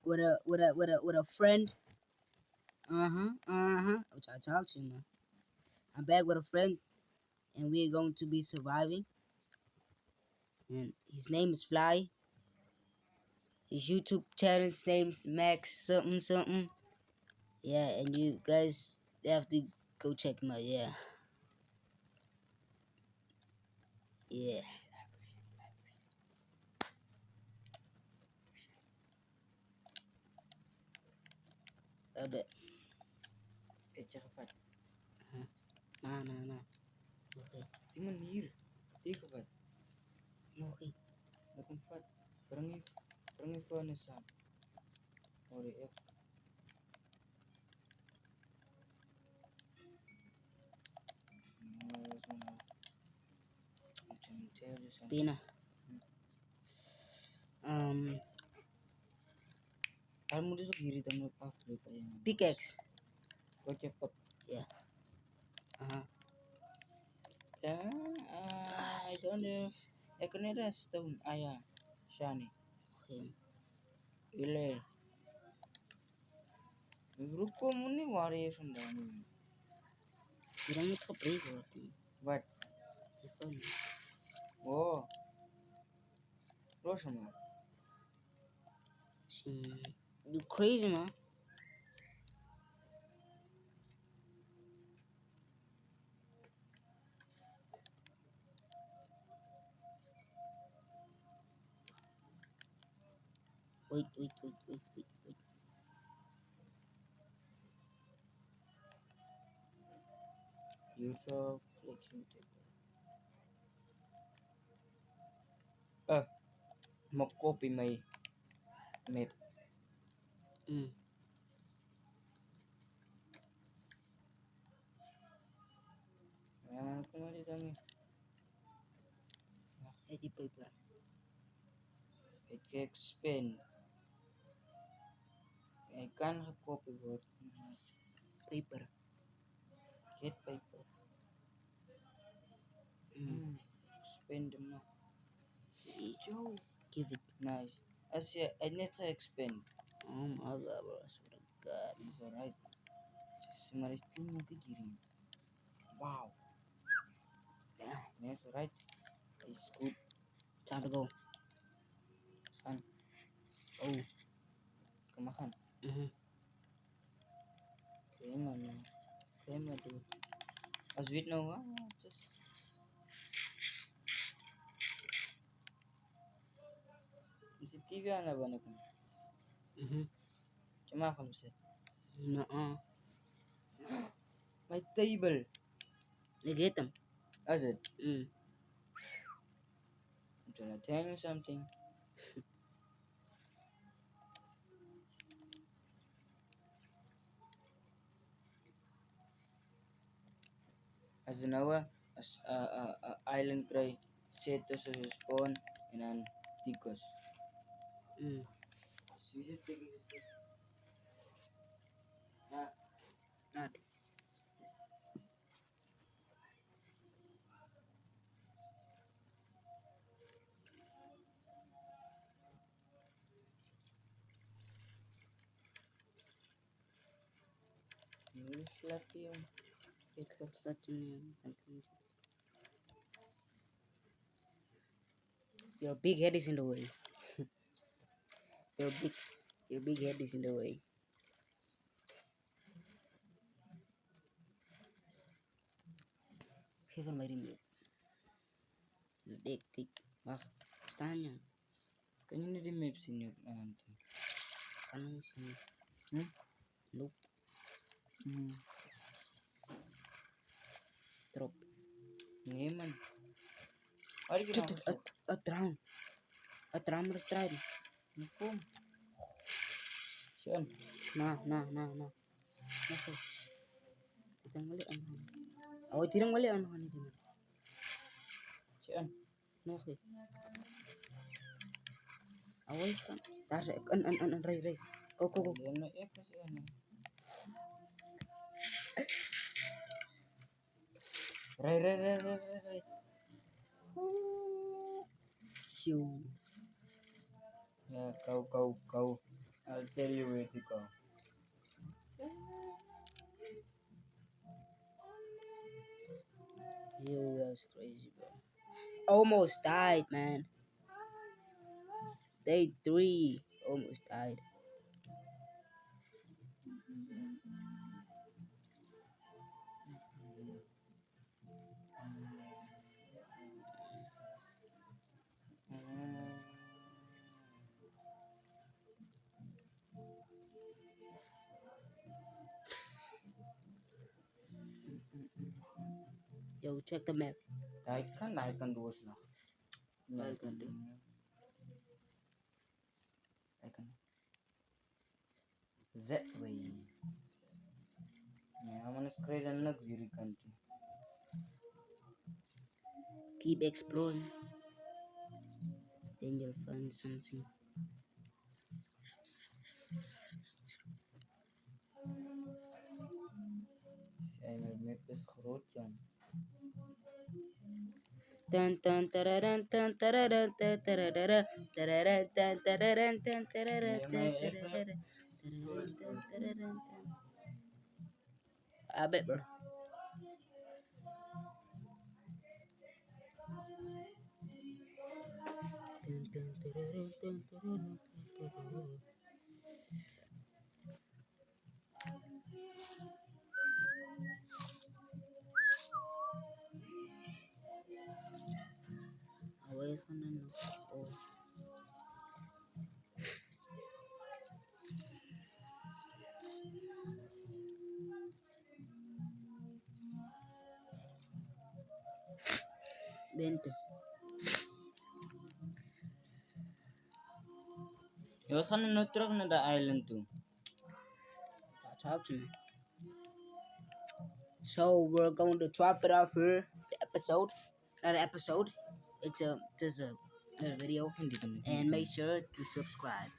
with a friend. Which I talk to you, man. I'm back with a friend, and we're going to be surviving. And his name is Fly. His YouTube channel's name's Max something something. Yeah, and you guys have to go check him out. Yeah, yeah. I bet. Gevat. Nah. Okay, Die manier. Die gevat. okay. Dat komt vat. Bring je furnace aan. Hoor ik. Tell you something. Tina. Kamu dia segiri tamu Afrika yang. Pickaxe. Kau cepet. Yeah. Ya, itu anda. Kena dah setahun ayah. Shani. Okay. Ile. Ruko muni variation dah ni. Tidak mau terperi buat What? Tiffany. Oh. Rosama. You crazy, man. Wait. You're so flexible. Mau copy my map. Kemana tangi? Di paper. I can expand. I can't copy word. Paper. Get paper. Expand them now. Yo. Give it. Nice. I see. I need to expand. Oh my god, bro. I swear to God. It's alright. Just maristin mo kikirin. Wow. Damn. That's alright. It's good. Time to go. San. Oh. Kemakan. Kayak mana? Kayak mana? As with no, just. Si TV ana ba na kan? Cuma kamu set. Nuh-uh. My table. You get them. As it. Mm. I'm trying to tell you something. As an hour, as island cry, set to spawn and an ticos. So you just take it. Not. You flat yung. What's that name? Your big head is in the way. Your big head is in the way. Even by the dik. Wah, stanya. Kanya na di maps inyo nanti. Kanong sini. Nope. Drop. Ngayon. Ari kita A drown. A drown try. Napom. Sian. Nah. Okay. Tidang mali ano. Oh, tidang mali ano kanito. Sian. Okay. Away ka. Tara, ray. Go. Yan na kasi ano. Ray. Shoo. Ya, kau. I'll tell you where to go. Yo, that was crazy, bro. Almost died, man. Day 3. Almost died. Yo, check the map. I can do it now. What you gonna do? I can. That way. I'm gonna create a luxury country. Keep exploring. Then you'll find something. Saya map is groot, Jan. Dun dun tararan dun tararan dun tararara tararan dun tararan dun tararan dun tararara tararan dun tararan dun. I bet, bro. Dun dun tararan dun tararan dun tararara. Always wanna know. Oh. Bento. We gaan nou terug naar de island toe. Talk to me. So we're going to drop it off here. The episode, not an episode. It's a just a little video, Hindi ka and make sure to subscribe.